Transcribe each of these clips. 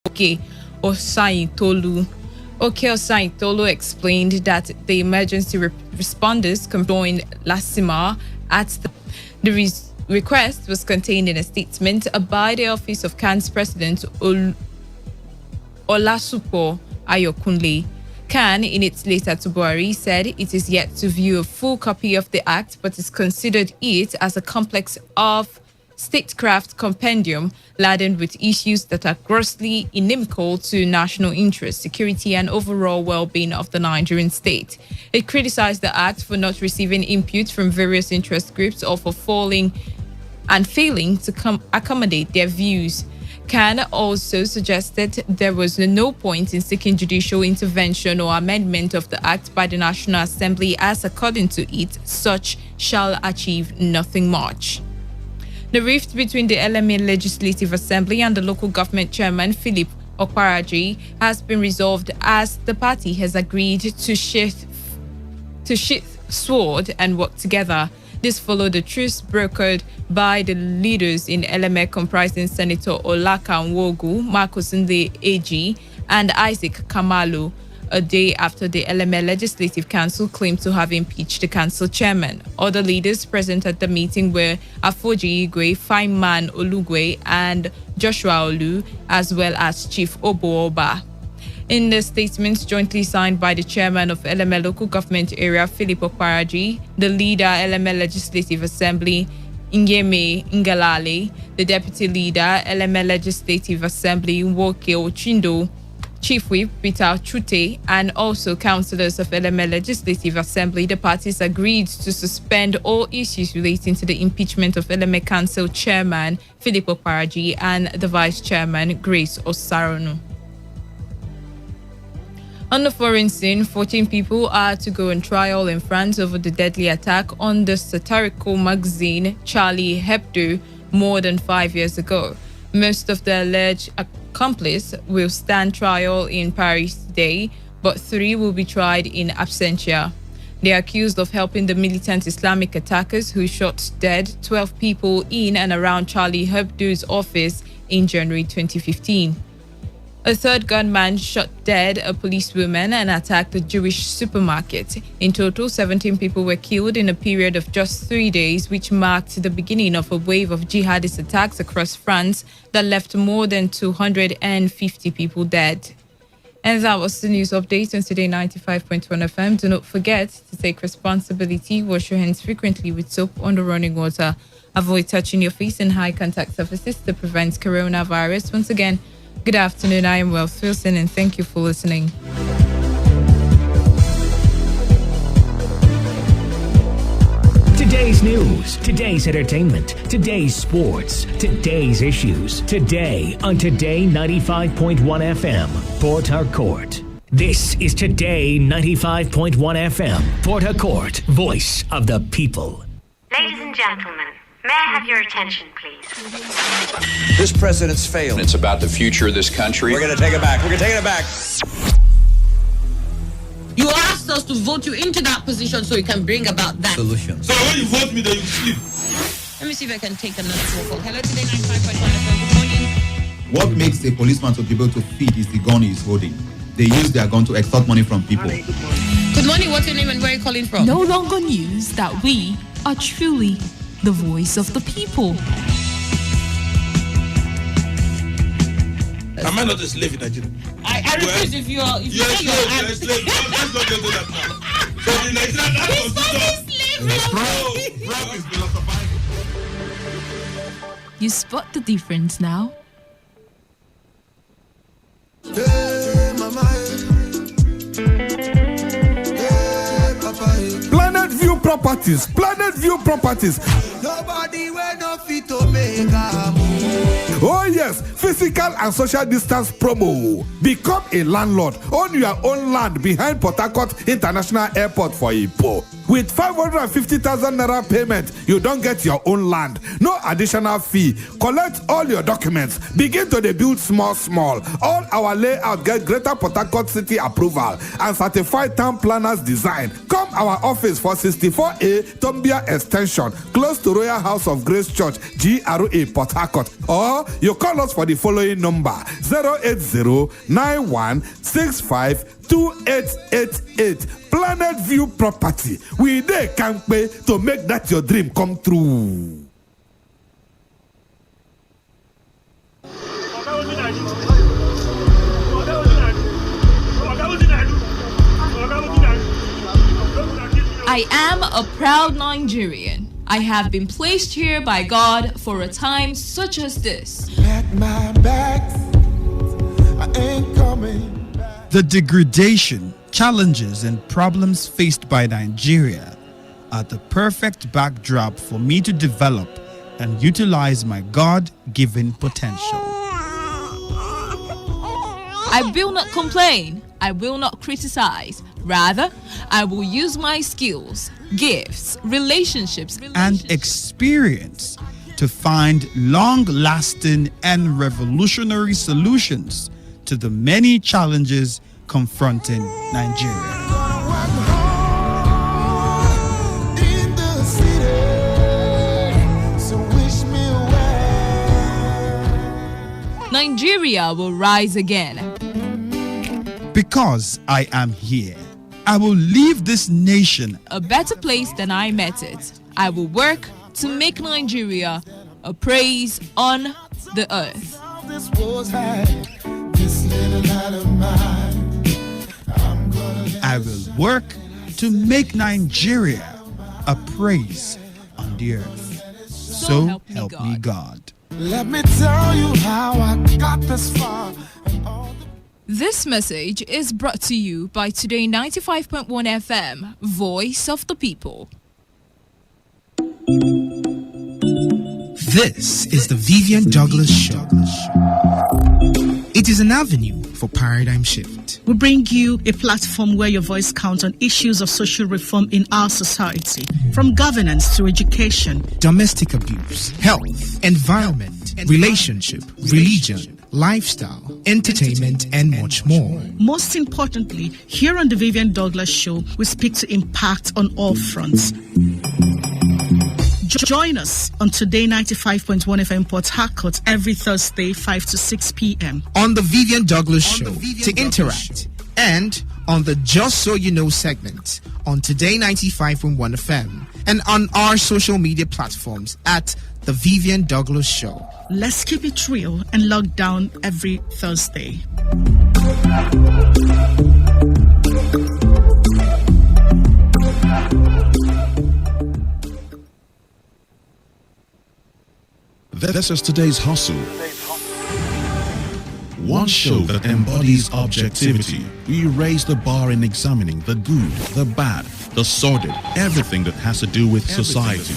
Oke Osaitolu. Oke Osaitolu explained that the emergency responders joined Lasima at the request was contained in a statement by the office of CAN's president Olasupo Ayokunle. CAN, in its letter to Buhari, said it is yet to view a full copy of the act, but has considered it as a complex of statecraft compendium laden with issues that are grossly inimical to national interest, security, and overall well-being of the Nigerian state. It criticized the act for not receiving input from various interest groups or for failing to accommodate their views. CAN also suggested there was no point in seeking judicial intervention or amendment of the act by the National Assembly, as according to it, such shall achieve nothing much. The rift between the LMA Legislative Assembly and the local government chairman, Philip Okparaji, has been resolved as the party has agreed to sheath sword and work together. This followed the truce brokered by the leaders in LMA comprising Senator Olaka Nwogu, Marcus Nde AG, and Isaac Kamalu, a day after the LMA Legislative Council claimed to have impeached the council chairman. Other leaders present at the meeting were Afoji Igwe, Fineman Olugwe, and Joshua Olu, as well as Chief Obo-Oba. In the statements jointly signed by the chairman of LMA Local Government Area, Philip Okparaji, the leader, LMA Legislative Assembly, Ngeme Ngalale, the deputy leader, LMA Legislative Assembly, Nwoke Ochindo, Chief Whip Peter Chute, and also councillors of LMA Legislative Assembly, the parties agreed to suspend all issues relating to the impeachment of LMA Council Chairman Philip Okparaji and the Vice Chairman Grace Osaronu. On the foreign scene, 14 people are to go on trial in France over the deadly attack on the satirical magazine Charlie Hebdo more than 5 years ago. Most of the alleged accomplices will stand trial in Paris today, but 3 will be tried in absentia. They are accused of helping the militant Islamic attackers who shot dead 12 people in and around Charlie Hebdo's office in January 2015. A third gunman shot dead a policewoman and attacked a Jewish supermarket. In total, 17 people were killed in a period of just 3 days, which marked the beginning of a wave of jihadist attacks across France that left more than 250 people dead. And that was the news update on Today 95.1 FM. Do not forget to take responsibility, wash your hands frequently with soap under running water. Avoid touching your face in high contact surfaces to prevent coronavirus. Once again, good afternoon, I am Wealth Wilson, and thank you for listening. Today's news, today's entertainment, today's sports, today's issues. Today on Today 95.1 FM, Port Harcourt. This is Today 95.1 FM, Port Harcourt, voice of the people. Ladies and gentlemen, may I have your attention, please? This president's failed. It's about the future of this country. We're going to take it back. We're going to take it back. You asked us to vote you into that position so you can bring about that Solution. So when you vote me, then you sleep. Let me see if I can take another phone call. Hello, Today 95.1 FM. Good morning. What makes a policeman to be able to feed is the gun he's holding. They use their gun to extort money from people. Good morning. What's your name and where are you calling from? No longer news that we are truly the voice of the people. Am I not a slave in Nigeria? I refuse if you are. If You're a you slave. You're a slave. Let's not get to that now. So the Nigerian constitution. Rob is philosophizing. You spot the difference now? Hey, mama, hey, papa, Planet View Properties. Planet View Properties. nobody will not fit to make a move. Oh yes, physical and social distance promo. Become a landlord. Own your own land behind Port Harcourt International Airport for Ipo. With 550,000 naira payment, you don't get your own land. No additional fee. Collect all your documents. Begin to build small. All our layout get Greater Port Harcourt City approval and certified town planners design. Come our office for 64A Tombia Extension, close to Royal House of Grace Church, GRA Port Harcourt. Or you call us for the the following number 08091652888. Planet View Property. We dey kampe to make that your dream come true. I am a proud Nigerian. I have been placed here by God for a time such as this. At my back, I ain't coming back. The degradation, challenges, and problems faced by Nigeria are the perfect backdrop for me to develop and utilize my God-given potential. I will not complain. I will not criticize. Rather, I will use my skills, gifts, relationships, and experience to find long-lasting and revolutionary solutions to the many challenges confronting Nigeria. Nigeria will rise again. Because I am here, I will leave this nation a better place than I met it. I will work to make Nigeria a praise on the earth. I will work to make Nigeria a praise on the earth. So help me God. Let me tell you how I got this far. This message is brought to you by Today95.1 FM, Voice of the People. This is the Vivian Douglas Show. It is an avenue for paradigm shift. We bring you a platform where your voice counts on issues of social reform in our society, from governance to education, domestic abuse, health, environment, relationship, religion, lifestyle, entertainment, and much more. Most importantly, here on the Vivian Douglas Show, we speak to impact on all fronts. Join us on Today 95.1 FM Port Harcourt every Thursday, 5 to 6 p.m. on the Vivian Douglas Show to interact, and on the Just So You Know segment on Today 95.1 FM and on our social media platforms at the Vivian Douglas Show. Let's keep it real and log down every Thursday. This is today's hustle. One show that embodies objectivity. We raise the bar in examining the good, the bad, the sordid, everything that has to do with society.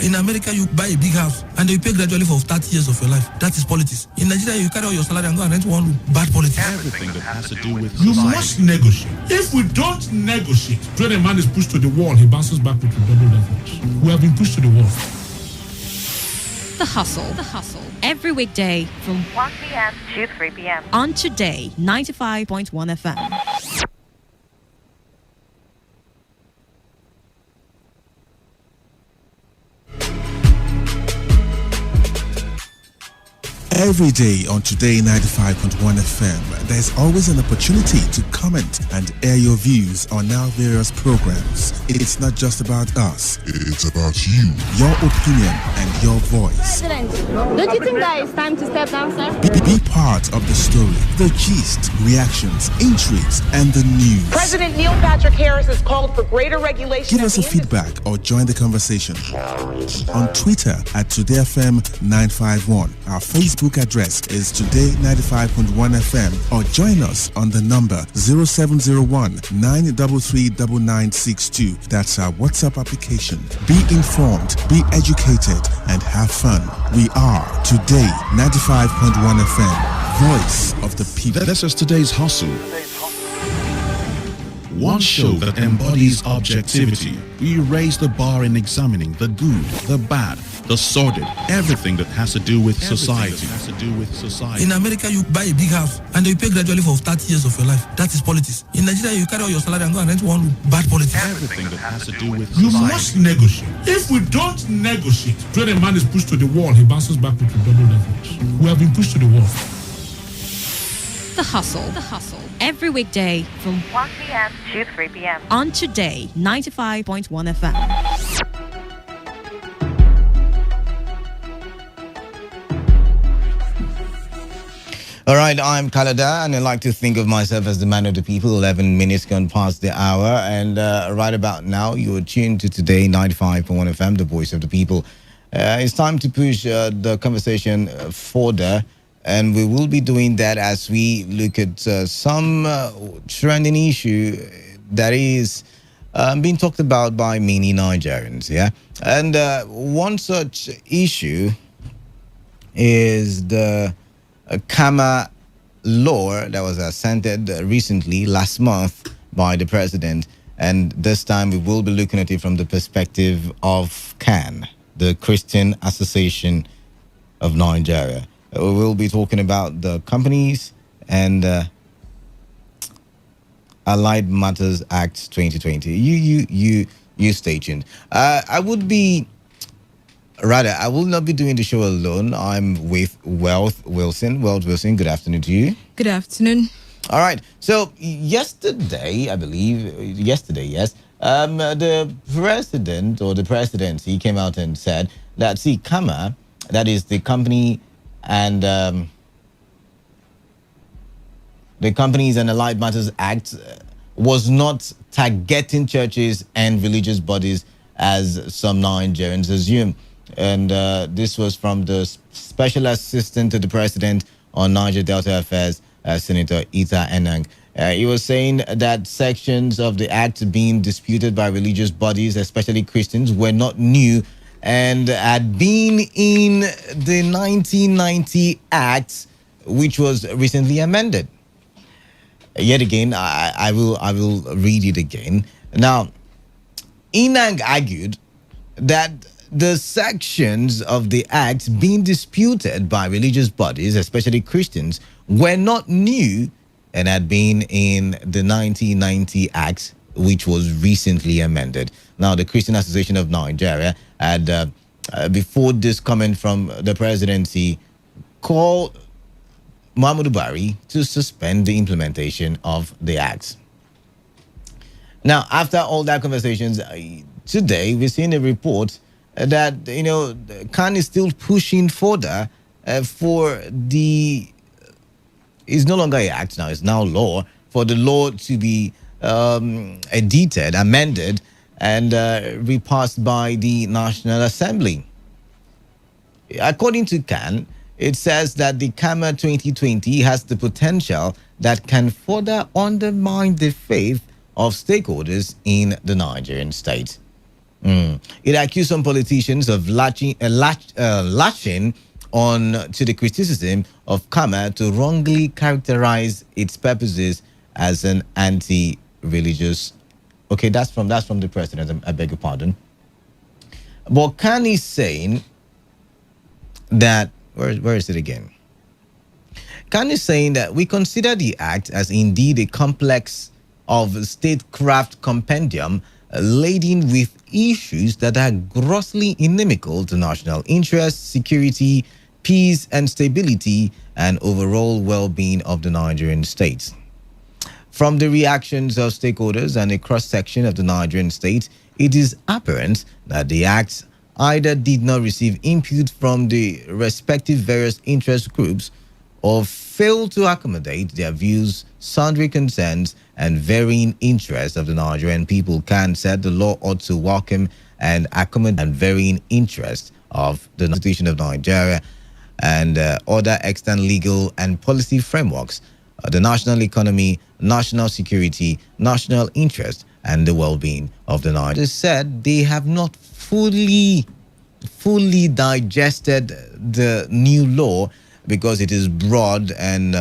In America, you buy a big house and you pay gradually for 30 years of your life. That is politics. In Nigeria, you carry all your salary and go and rent one room. Bad politics. Everything that has to do with you society. must negotiate. If we don't negotiate, when a man is pushed to the wall, he bounces back with double that force. We have been pushed to the wall. The Hustle. Every weekday from 1 p.m. to 3 p.m. on Today 95.1 FM. Every day on Today 95.1 FM, there's always an opportunity to comment and air your views on our various programs. It's not just about us, it's about you, your opinion, and your voice. President, don't you think that it's time to step down, sir? Be part of the story, the gist, reactions, intrigues, and the news. President Neil Patrick Harris has called for greater regulation. Give us a feedback or join the conversation on Twitter at TodayFM951. Our Facebook address is Today95.1 FM, or join us on the number 0701-933-9962. That's our WhatsApp application. Be informed, be educated, and have fun. We are Today 95.1 FM, Voice of the People. This is today's hustle. One show that embodies objectivity. We raise the bar in examining the good, the bad, the sordid, everything that has to do with society. In America, you buy a big house and you pay gradually for 30 years of your life. That is politics. In Nigeria, you carry all your salary and go and rent one room. Bad politics. Everything that has to do with You society. must negotiate. If we don't negotiate, when a man is pushed to the wall, he bounces back with double efforts. We have been pushed to the wall. The Hustle. Every weekday from 1 p.m. to 3 p.m. on Today 95.1 FM. All right, I'm Kalada, and I like to think of myself as the man of the people. 11 minutes gone past the hour, and right about now, you're tuned to Today 95.1 FM, the voice of the people. It's time to push the conversation further, and we will be doing that as we look at some trending issue that is being talked about by many Nigerians. Yeah, and one such issue is the Kama law that was assented recently last month by the president, and this time we will be looking at it from the perspective of CAN, the Christian Association of Nigeria. We will be talking about the companies and Allied Matters Act 2020. You stay tuned. I will not be doing the show alone. I'm with Wealth Wilson. Wealth Wilson, good afternoon to you. Good afternoon. All right. So yesterday, I believe, yes, the president or the presidency came out and said that, see, Kama, that is the company and the Companies and Allied Matters Act, was not targeting churches and religious bodies as some Nigerians assume. And this was from the Special Assistant to the President on Niger Delta Affairs, Senator Ita Enang. He was saying that sections of the act being disputed by religious bodies, especially Christians, were not new and had been in the 1990 Act, which was recently amended. Yet again, I will read it again. Now, Enang argued that the sections of the act being disputed by religious bodies, especially Christians, were not new and had been in the 1990 Act, which was recently amended. Now, the Christian Association of Nigeria had, before this comment from the presidency, called Muhammadu Buhari to suspend the implementation of the Act. Now, after all that conversations, today we're seeing a report that, Khan is still pushing further for the, it's no longer an act now, it's now law, for the law to be edited, amended, and repassed by the National Assembly. According to Khan, it says that the Kama 2020 has the potential that can further undermine the faith of stakeholders in the Nigerian state. It accused some politicians of latching on to the criticism of Kama to wrongly characterize its purposes as an anti-religious. Okay, that's from the president. I beg your pardon. But Khan is saying that where is it again? Khan is saying that we consider the act as indeed a complex of statecraft compendium laden with issues that are grossly inimical to national interest, security, peace and stability, and overall well-being of the Nigerian state. From the reactions of stakeholders and a cross-section of the Nigerian state, it is apparent that the act either did not receive input from the respective various interest groups or failed to accommodate their views, sundry concerns, and varying interests of the Nigerian people. Khan said the law ought to welcome and accommodate and varying interests of the Constitution of Nigeria and other extant legal and policy frameworks, the national economy, national security, national interest, and the well-being of the Nigerians. They said they have not fully digested the new law because it is broad and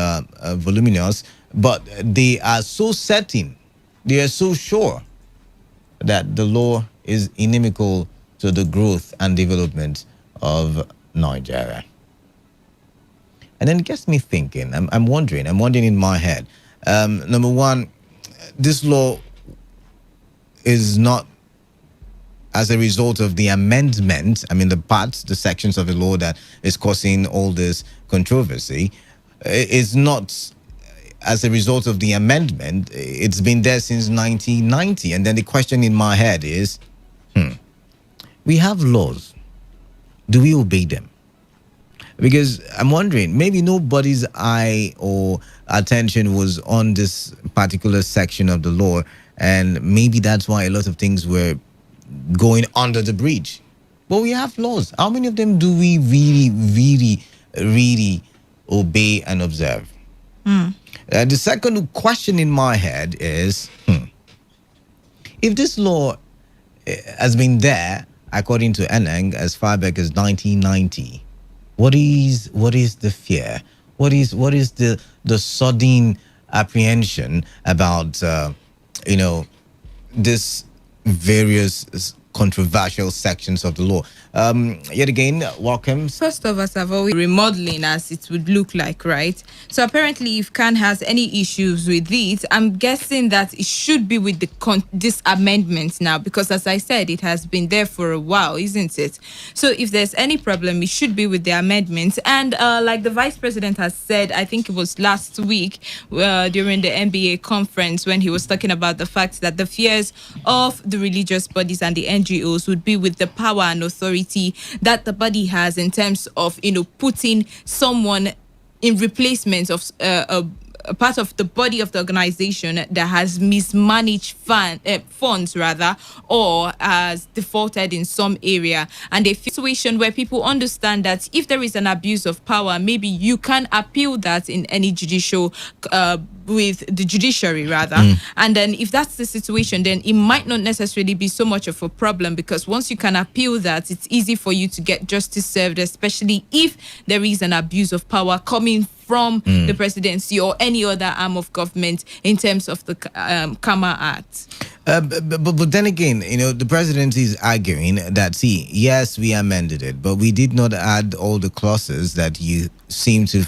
voluminous, but they are so certain, they are so sure that the law is inimical to the growth and development of Nigeria. And then it gets me thinking. I'm wondering in my head. Number one, this law is not as a result of the amendment. I mean, the sections of the law that is causing all this controversy is not as a result of the amendment. It's been there since 1990. And then the question in my head is, we have laws. Do we obey them? Because I'm wondering, maybe nobody's eye or attention was on this particular section of the law, and maybe that's why a lot of things were going under the bridge. But we have laws. How many of them do we really obey and observe? The second question in my head is, if this law has been there, according to Eneng, as far back as 1990, what is the fear? What is the sudden apprehension about this various controversial sections of the law? Yet again, welcome. First of us have always remodeling as it would look like, right? So apparently, if Khan has any issues with it, I'm guessing that it should be with this amendment now, because as I said, it has been there for a while, isn't it? So if there's any problem, it should be with the amendment. And like the vice president has said, I think it was last week during the NBA conference, when he was talking about the fact that the fears of the religious bodies and the NGOs would be with the power and authority that the body has in terms of, putting someone in replacement of a part of the body of the organization that has mismanaged funds rather, or has defaulted in some area, and a situation where people understand that if there is an abuse of power, maybe you can appeal that in any judicial with the judiciary rather. And then if that's the situation, then it might not necessarily be so much of a problem, because once you can appeal that, it's easy for you to get justice served, especially if there is an abuse of power coming from the presidency or any other arm of government in terms of the Kama Act. But then again, the president is arguing that, see, yes, we amended it, but we did not add all the clauses that you seem to,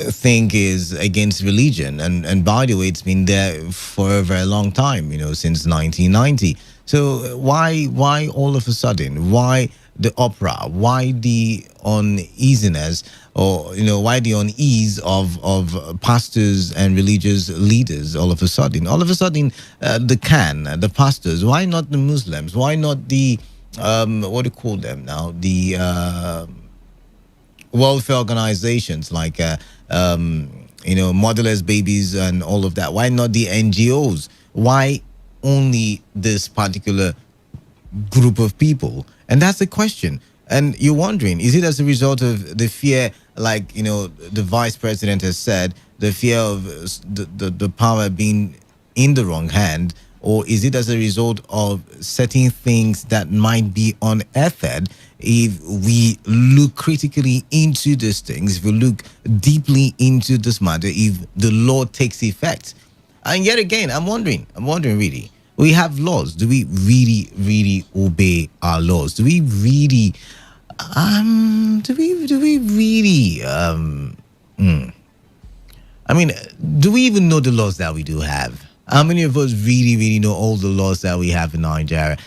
think is against religion. And by the way, it's been there for a very long time, since 1990. So why all of a sudden? Why the uproar? Why the uneasiness, or why the unease of pastors and religious leaders all of a sudden? All of a sudden, the pastors. Why not the Muslims? Why not the what do you call them now? The welfare organizations like motherless babies and all of that. Why not the NGOs? Why only this particular group of people? And that's the question. And you're wondering, is it as a result of the fear, like, the vice president has said, the fear of the power being in the wrong hand, or is it as a result of certain things that might be unearthed if we look critically into these things, if we look deeply into this matter, if the law takes effect? And yet again, I'm wondering really, we have laws. Do we really obey our laws? Do we really I mean, do we even know the laws that we do have? How many of us really know all the laws that we have in Nigeria?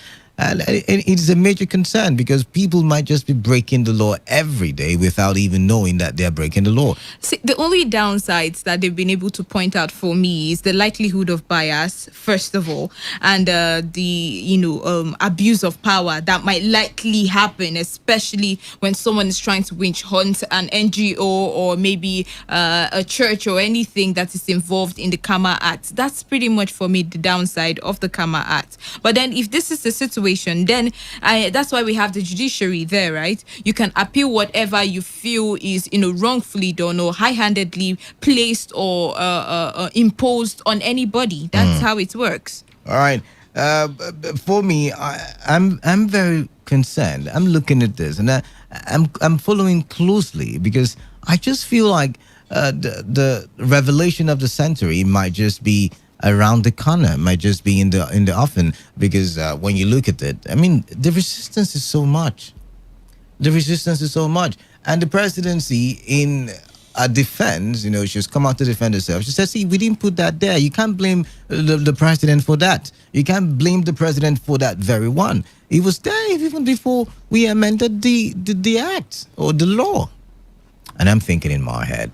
And it's a major concern, because people might just be breaking the law every day without even knowing that they're breaking the law. See, the only downsides that they've been able to point out for me is the likelihood of bias, first of all, and the abuse of power that might likely happen, especially when someone is trying to witch hunt an NGO or maybe a church or anything that is involved in the Kama Act. That's pretty much for me the downside of the Kama Act. But then if this is the situation, then that's why we have the judiciary there, right? You can appeal whatever you feel is wrongfully done or high-handedly placed or imposed on anybody. That's how it works. All right. For me, I'm very concerned. I'm looking at this and I'm following closely, because I just feel like the revelation of the century might just be around the corner, might just be in the oven, because when you look at it, I mean, the resistance is so much. The resistance is so much. And the presidency, in a defense, she's come out to defend herself. She says, see, we didn't put that there. You can't blame the president for that. You can't blame the president for that very one. It was there even before we amended the act or the law. And I'm thinking in my head,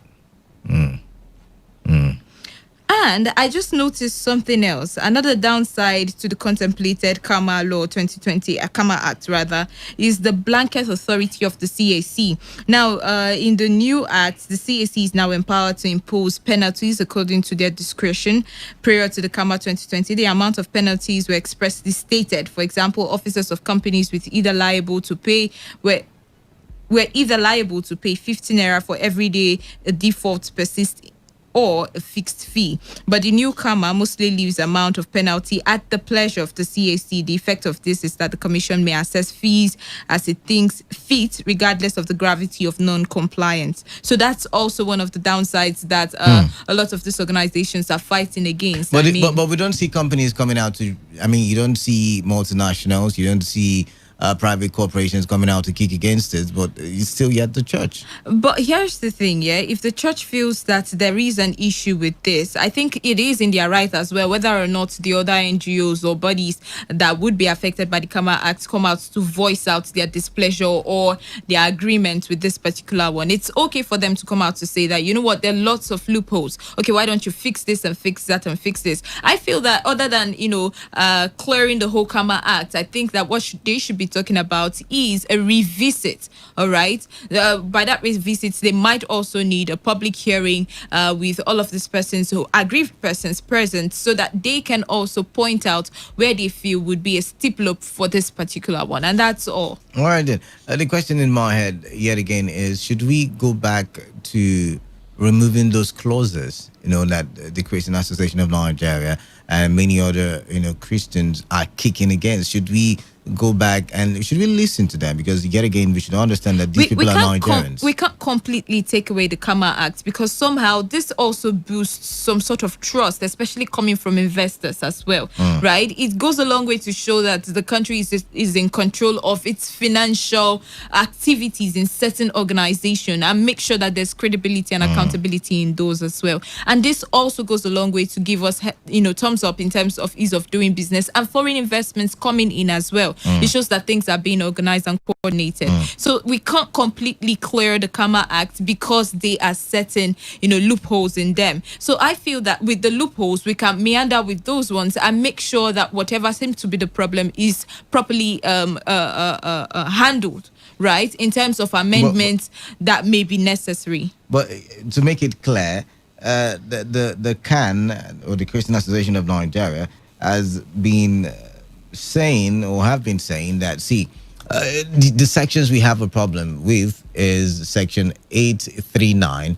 And I just noticed something else. Another downside to the contemplated Karma Law 2020, Karma Act rather, is the blanket authority of the CAC. Now, in the new act, the CAC is now empowered to impose penalties according to their discretion. Prior to the Karma 2020, the amount of penalties were expressly stated. For example, officers of companies were either liable to pay 50 naira for every day a default persists or a fixed fee. But the new Karma mostly leaves amount of penalty at the pleasure of the CAC. The effect of this is that the Commission may assess fees as it thinks fit, regardless of the gravity of non-compliance. So that's also one of the downsides that a lot of these organizations are fighting against. But we don't see companies coming out to, you don't see multinationals, you don't see private corporations coming out to kick against it, but it's still yet the church. But here's the thing, if the church feels that there is an issue with this, I think it is in their right as well, whether or not the other NGOs or bodies that would be affected by the Karma Act come out to voice out their displeasure or their agreement with this particular one. It's okay for them to come out to say that, there are lots of loopholes. Okay, why don't you fix this and fix that and fix this? I feel that other than, clearing the whole Karma Act, I think that what they should be talking about is a revisit. All right, by that revisit, they might also need a public hearing with all of these persons who aggrieved persons present, so that they can also point out where they feel would be a steep slope for this particular one. And that's all. All right then. The question in my head yet again is, should we go back to removing those clauses that the Christian Association of Nigeria and many other Christians are kicking against? Should we go back and should we listen to them? Because yet again, we should understand that these people are Nigerians. We can't completely take away the Karma Act, because somehow this also boosts some sort of trust, especially coming from investors as well, right? It goes a long way to show that the country is in control of its financial activities in certain organization, and make sure that there's credibility and accountability in those as well. And this also goes a long way to give us, thumbs up in terms of ease of doing business and foreign investments coming in as well. It shows that things are being organized and coordinated. So we can't completely clear the Karma Act because there are certain, loopholes in them. So I feel that with the loopholes, we can meander with those ones and make sure that whatever seems to be the problem is properly handled, right? In terms of amendments that may be necessary. But to make it clear, the CAN, or the Christian Association of Nigeria, has been saying or have been saying that, the sections we have a problem with is section 839,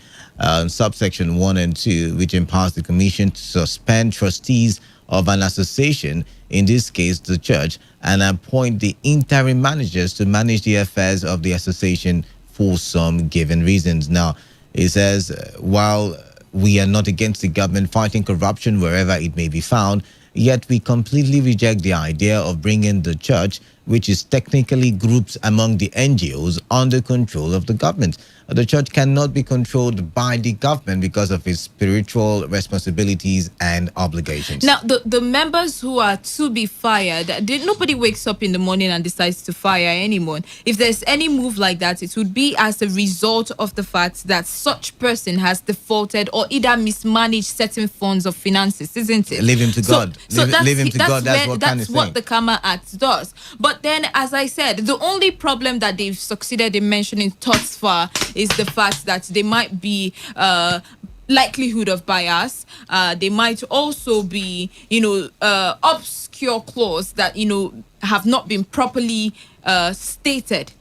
subsection 1 and 2, which empowers the commission to suspend trustees of an association, in this case the church, and appoint the interim managers to manage the affairs of the association for some given reasons. Now, it says, while we are not against the government fighting corruption wherever it may be found, yet we completely reject the idea of bringing the church, which is technically groups among the NGOs, under control of the government. The church cannot be controlled by the government because of its spiritual responsibilities and obligations. Now, the members who are to be fired, nobody wakes up in the morning and decides to fire anyone. If there's any move like that, it would be as a result of the fact that such person has defaulted or either mismanaged certain funds of finances, isn't it? Leave him to God. Leave him to God. That's what the Karma Act does. But then, as I said, the only problem that they've succeeded in mentioning thus far is the fact that there might be likelihood of bias. They might also be, obscure clause that, have not been properly stated.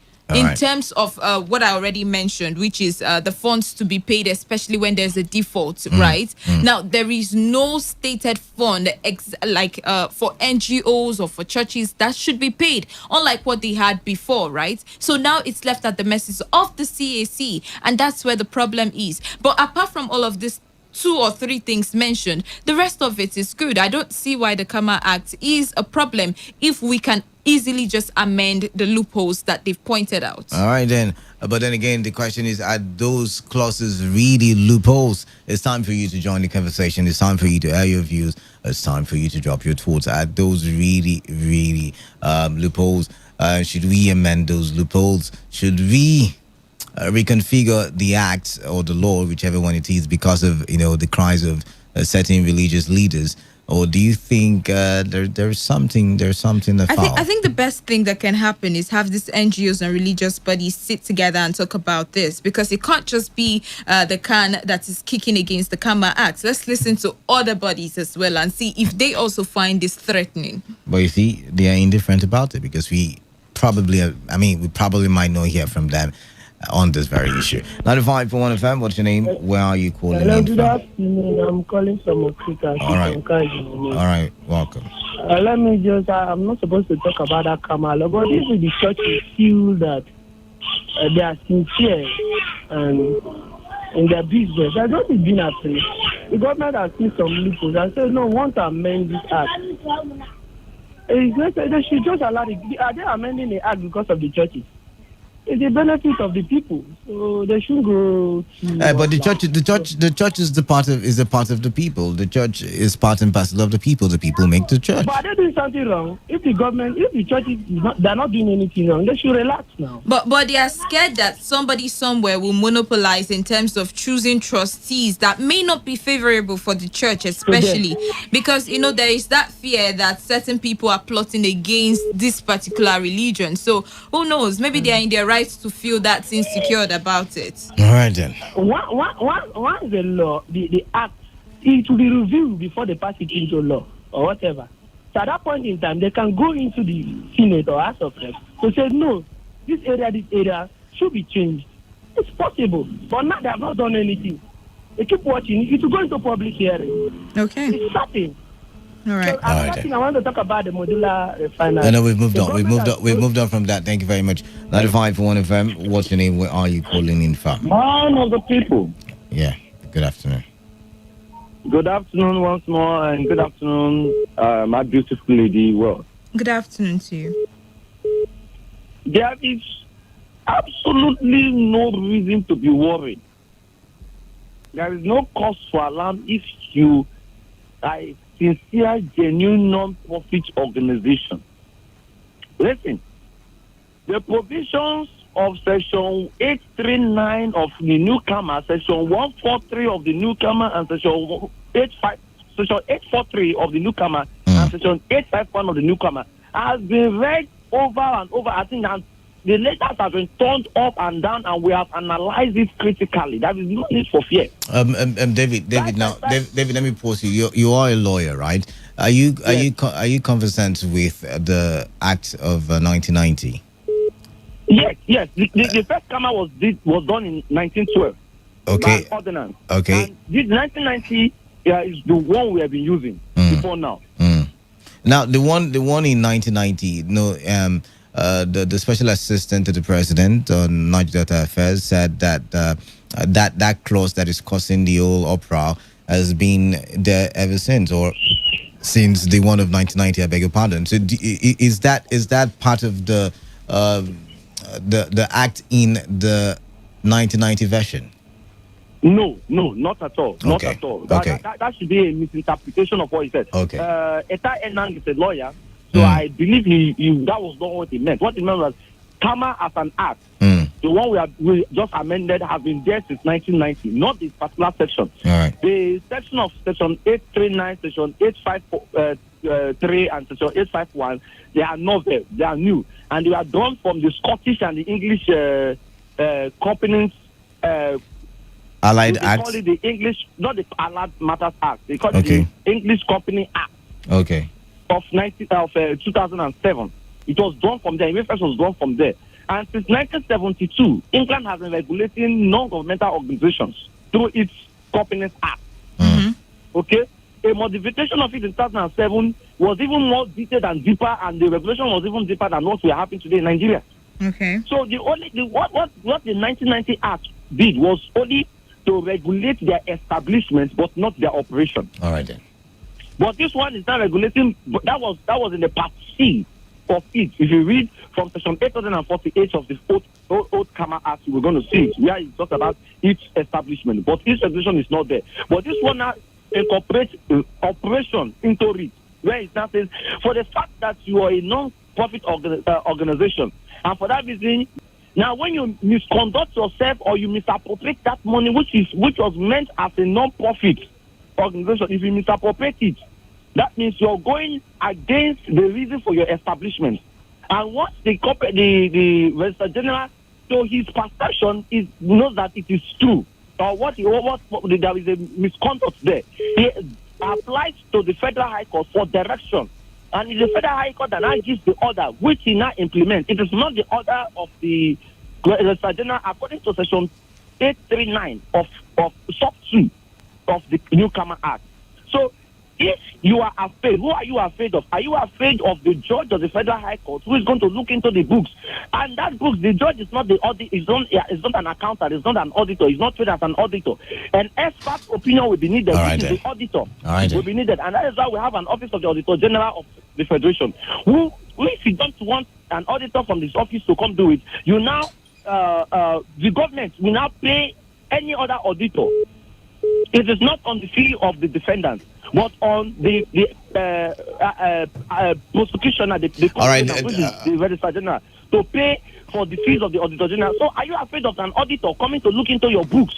Terms of what I already mentioned, which is the funds to be paid, especially when there's a default, right? Now, there is no stated fund for NGOs or for churches that should be paid, unlike what they had before, right? So now it's left at the mercy of the CAC, and that's where the problem is. But apart from all of this, 2 or 3 things mentioned, the rest of it is good. I don't see why the Karma Act is a problem if we can easily just amend the loopholes that they've pointed out. All right, then. But then again, the question is, are those clauses really loopholes? It's time for you to join the conversation. It's time for you to air your views. It's time for you to drop your thoughts. Are those really loopholes? Should we amend those loopholes? Should we reconfigure the act or the law, whichever one it is, because of the cries of certain religious leaders? Or do you think there's something I think the best thing that can happen is have these NGOs and religious bodies sit together and talk about this, because it can't just be the CAN that is kicking against the KAMA Act. Let's listen to other bodies as well and see if they also find this threatening. But you see, they are indifferent about it, because we probably might not hear from them on this very issue. 95.1 FM, what's your name? Where are you calling Hello, in good from? afternoon. I'm calling from Africa. All right, welcome. Let me just, I'm not supposed to talk about that Kamala, but if the church feel that they are sincere and in their business, I don't think been afraid. The government has seen some loopholes and said, no, want to amend this act. They should just allow it. Are they amending the act because of the churches? It's the benefit of the people, so they shouldn't go to. But the church is a part of the people. The church is part and parcel of the people. The people make the church. But are they doing something wrong? If the church they're not doing anything wrong, they should relax now. But they are scared that somebody somewhere will monopolize in terms of choosing trustees that may not be favorable for the church, especially because there is that fear that certain people are plotting against this particular religion. So who knows? Maybe they are in their right to feel that's insecure about it. All right then. Once the law, the act, it will be reviewed before they pass it into law or whatever. So at that point in time, they can go into the Senate or House of Reps to say, no, this area should be changed. It's possible. But now they have not done anything. They keep watching. It will go into public hearing. Okay. It's starting. All right. I want to talk about the modular refinery. No, we've moved on. We've moved on from that. Thank you very much. 95.1 FM. What's your name? Where are you calling in from? Man of the people. Yeah. Good afternoon. Good afternoon once more, and good afternoon, my beautiful lady world. Good afternoon to you. There is absolutely no reason to be worried. There is no cause for alarm if you are a sincere, genuine, non-profit organization. Listen, the provisions of Section 839 of the new KAMA, Section 143 of the new KAMA, and Section 843 of the new KAMA, and Section 851 of the new KAMA has been read over and over. I think that the letters have been turned up and down, and we have analyzed it critically. There is no need for fear. David, let me pause you. You are a lawyer, right? Are you conversant with the Act of 1990? Yes. The first KAMA was done in 1912. Okay. By ordinance. Okay. And this 1990 is the one we have been using before now. Now the one in 1990. The special assistant to the president on Niger Delta Affairs said that that clause that is causing the whole uproar has been there ever since, or since the one of 1990. I beg your pardon. So is that part of the act in the 1990 version? No, not at all. Not Okay. at all. Okay. That should be a misinterpretation of what he said. Okay. Eta Enang is a lawyer, so I believe that was not what he meant. What he meant was KAMA as an act. The one we just amended has been there since 1990, not this particular section. All right. The section of Section 839, Section 853, and Section 851, they are novel, they are new, and they are drawn from the Scottish and the English companies. Allied They Act. call it the English, not the Allied Matters Act. They call it the English Company Act Okay. of 2007. It was drawn from there. IMFS was drawn from there. And since 1972, England has been regulating non-governmental organizations through its Companies Act. Okay? A modification of it in 2007 was even more detailed and deeper, and the regulation was even deeper than what we are having today in Nigeria. Okay. So what the 1990 Act did was only to regulate their establishments, but not their operation. All right then. But this one is not regulating. But that was in the Part C of it, if you read from section 848 of the old Kama Act, we're going to see it, where it talks about each establishment. But each establishment is not there. But this one now incorporates operation into it, where it now says, for the fact that you are a non-profit organization, and for that reason, now when you misconduct yourself or you misappropriate that money, which was meant as a non-profit organization, if you misappropriate it, that means you're going against the reason for your establishment. And once the Registrar General, so his perception knows that it is true, or there is a misconduct there, he applies to the Federal High Court for direction. And it's the Federal High Court that now gives the order, which he now implements. It is not the order of the Registrar General according to section 839 of sub 2 of the Newcomer Act. So, if you are afraid, who are you afraid of? Are you afraid of the judge of the Federal High Court who is going to look into the books? And that books, the judge is not the audit, is not an accountant, is not an auditor, is not treated as an auditor. An expert opinion will be needed, which is the auditor will be needed. And that is why we have an office of the Auditor General of the Federation. Who if you don't want an auditor from this office to come do it, you now the government will now pay any other auditor. It is not on the fee of the defendant, but on the prosecutioner, the Registrar General, to pay for the fees of the Auditor General. So, are you afraid of an auditor coming to look into your books?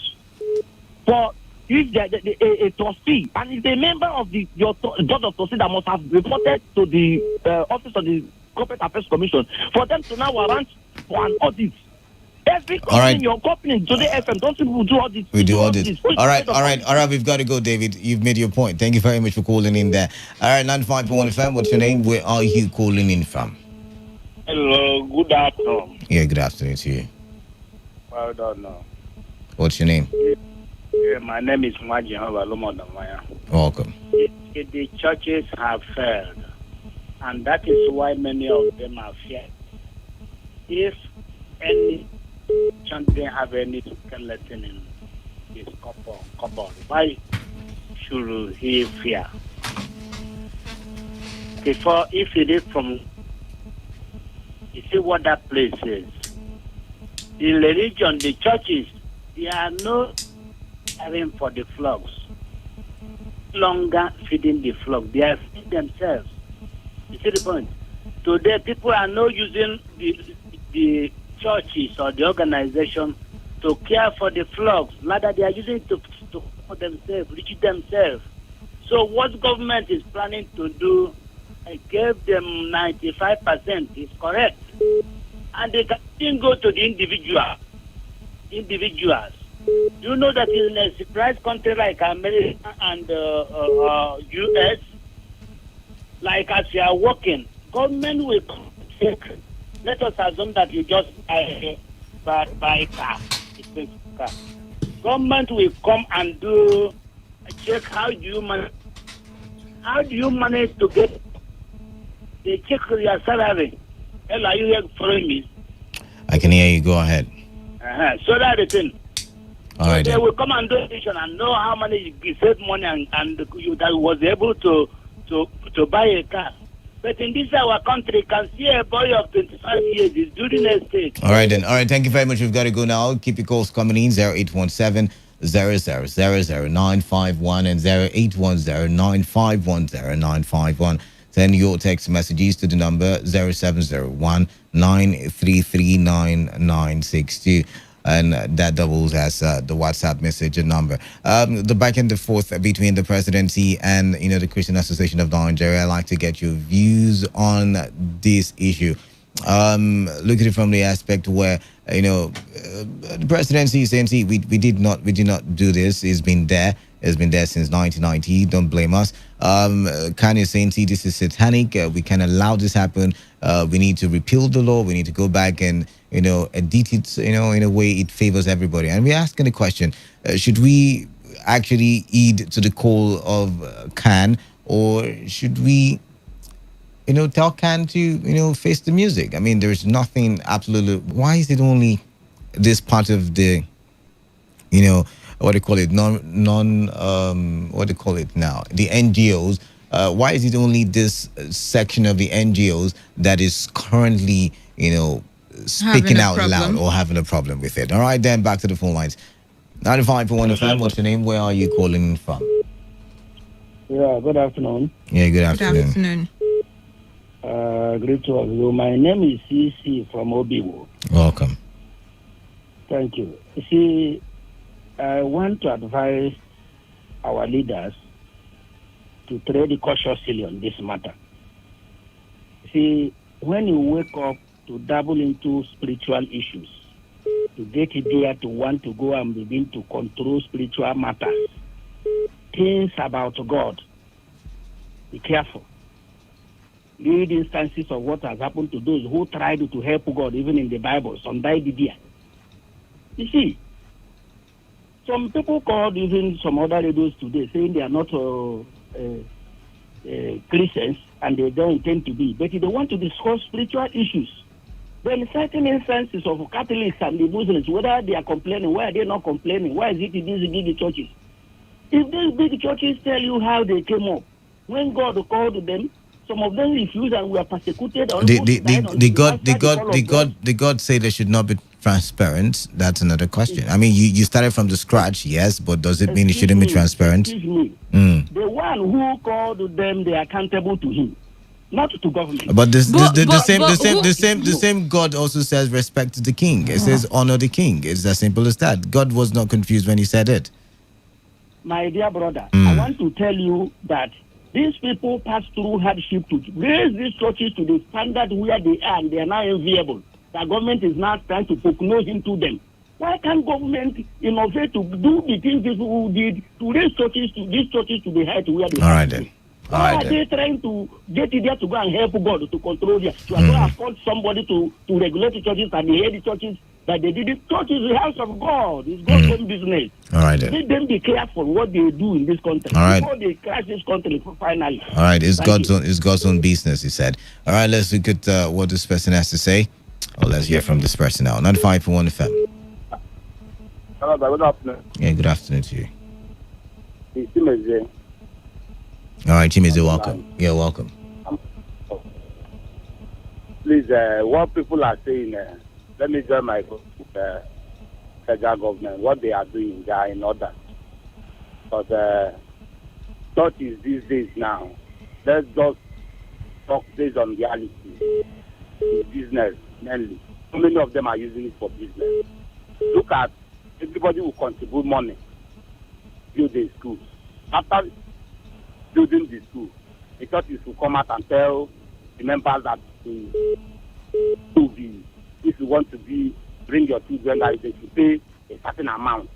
For if a trustee and is a member of your board of trustee that must have reported to the office of the Corporate Affairs Commission, for them to now warrant for an audit. Every company in your company, Today FM, don't people do audits? We do audits. All right, we've got to go, David. You've made your point. Thank you very much for calling in there. All right, 95.1 FM, what's your name? Where are you calling in from? Hello, good afternoon. Yeah, good afternoon to you. Well done. What's your name? My name is Majin Lomonamaya. Welcome. The churches have failed, and that is why many of them are feared. If any they have any skeleton in his cupboard, why should he fear? Before, if you read from, you see what that place is. In religion, the churches, they are not caring for the flocks, longer feeding the flock. They are feeding themselves. You see the point? Today, people are not using the churches or the organization to care for the flocks. Rather, they are using it to for themselves, reach themselves. So what government is planning to do, I gave them 95% is correct. And they can go to the individuals. You know that in a civilized country like America and US, like as you are working, government will take. Let us assume that you just buy a car. Government will come and do check how do you manage to get. They check your salary. Hell, are you following me? I can hear you. Go ahead. So that's the thing. All right. They will come and do it and know how many you save money and you that was able to buy a car. But in this our country, can see a boy of 25 years is doing a state. All right then. All right. Thank you very much. We've got to go now. Keep your calls coming in. 0817 0000951 and 0810 9510951. Send your text messages to the number 0701 9339962. And that doubles as the WhatsApp message number. The back and forth between the presidency and the Christian Association of Nigeria. I'd like to get your views on this issue. Look at it from the aspect where the presidency is saying, we did not do this. It's been there since 1990. Don't blame us. Kanye saying, this is satanic. We can allow this happen. We need to repeal the law. We need to go back and edit it in a way it favors everybody. And we're asking the question: should we actually heed to the call of Khan, or should we tell Khan to face the music? I mean, there's nothing absolutely. Why is it only this part of the what do you call it? What do you call it now? The NGOs why is it only this section of the NGOs that is currently, speaking out loud or having a problem with it? All right, then back to the phone lines. 95.1 FM, what's your name? Where are you calling from? Yeah, good afternoon. Yeah, good afternoon. Good afternoon. Great to have you. My name is CC from Obiwo. Welcome. Thank you. See, I want to advise our leaders to tread cautiously on this matter. See, when you wake up to dabble into spiritual issues, to get there to want to go and begin to control spiritual matters, things about God, be careful. Read instances of what has happened to those who tried to help God, even in the Bible. Some died there. You see, some people called even some other radios today saying they are not Christians and they don't intend to be, but they want to discuss spiritual issues. Then certain instances of Catholics and the Muslims, whether they are complaining, why are they not complaining? Why is it in these big churches? If these big churches tell you how they came up, when God called them, some of them refused and were persecuted. The God say they should not be transparent. That's another question. I mean, you started from the scratch, yes, but does it mean it shouldn't be transparent? Excuse me. The one who called them, they are accountable to him, not to government. But the same God also says respect the king. It says honor the king. It's as simple as that. God was not confused when he said it. My dear brother, I want to tell you that these people pass through hardship to raise these churches to the standard where they are, and they are now enviable. The government is now trying to poke nose into them. Why can't government innovate to do the things people who did to raise these churches to the height where they are? All right then. Why are they trying to get it there to go and help God to control them? To go and call somebody to regulate the churches and they head the churches that they did. The church is the house of God. It's God's own business. All right then. Let them be careful what they do in this country. All right. Before they crash this country finally. All right, it's God's own business, he said. All right, let's look at what this person has to say. Oh, let's hear from this person now. 95.1 FM. Hello, good afternoon. Yeah, good afternoon to you. It's Timothy. All right, Timothy, welcome. Yeah, welcome. Please, what people are saying, let me join my federal government. What they are doing, they are in order. But churches these days now, let's just talk based on reality. Business, mainly. So many of them are using it for business. Look at, everybody will contribute money, build a school. After building the school, the churches will come out and tell the members that if you want to bring your children, that they should pay a certain amount.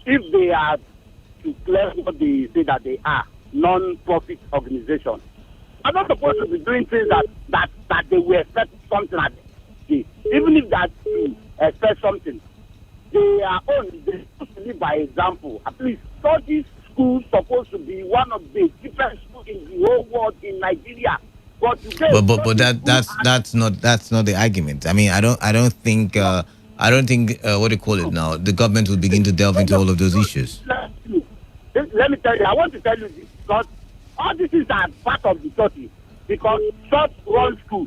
If they are to clear what they say that they are, non-profit organization, are not supposed to be doing things that they will expect something at the day. Even if that you expect something, they are only they supposed to live by example. At least these schools supposed to be one of the cheapest schools in the whole world in Nigeria. But that's not the argument. I mean, I don't think what do you call it now? The government will begin to delve into all of those issues. Let me tell you, I want to tell you this, because all this is a part of the church, because church runs school.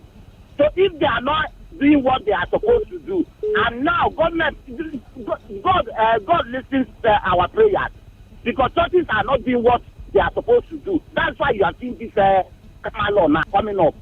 So if they are not doing what they are supposed to do, and now God listens to our prayers, because churches are not doing what they are supposed to do. That's why you are seeing this law now coming up.